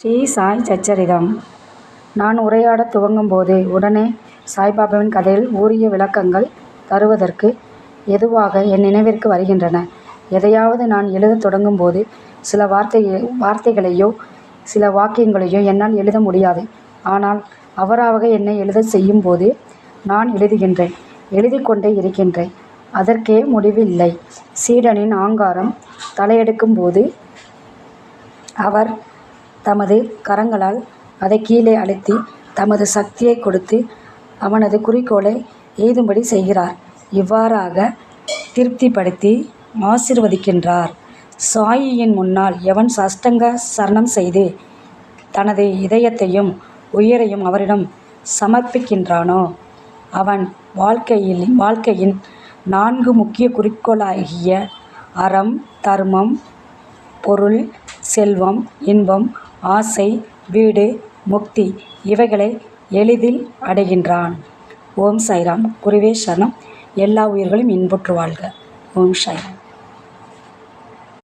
ஸ்ரீ சாய் சச்சரிதம். நான் உரையாடத் துவங்கும்போது உடனே சாய்பாபாவின் கதையில் உரிய விளக்கங்கள் தருவதற்கு எதுவாக என் நினைவிற்கு வருகின்றன. எதையாவது நான் எழுதத் தொடங்கும்போது சில வார்த்தைகளையோ சில வாக்கியங்களையோ என்னால் எழுத முடியாது. ஆனால் அவராக என்னை எழுதச் செய்யும்போது நான் எழுதுகின்றேன், எழுதிக்கொண்டே இருக்கின்றேன். அதற்கே முடிவில்லை. சீடனின் ஆங்காரம் தலையெடுக்கும்போது அவர் தமது கரங்களால் அதை கீழே அழுத்தி தமது சக்தியை கொடுத்து அவனது குறிக்கோளை எய்தும்படி செய்கிறார். இவ்வாறாக திருப்திப்படுத்தி ஆசீர்வதிக்கின்றார். சாயியின் முன்னால் எவன் சாஷ்டாங்க சரணம் செய்து தனது இதயத்தையும் உயிரையும் அவரிடம் சமர்ப்பிக்கின்றானோ அவன் வாழ்க்கையின் 4 முக்கிய குறிக்கோளாகிய அறம், தர்மம், பொருள், செல்வம், இன்பம், ஆசை, வீடு, முக்தி இவைகளை எளிதில் அடைகின்றான். ஓம் சாய்ராம். குருவே சரணம். எல்லா உயிர்களும் இன்புற்று வாழ்க. ஓம் சாய்ராம்.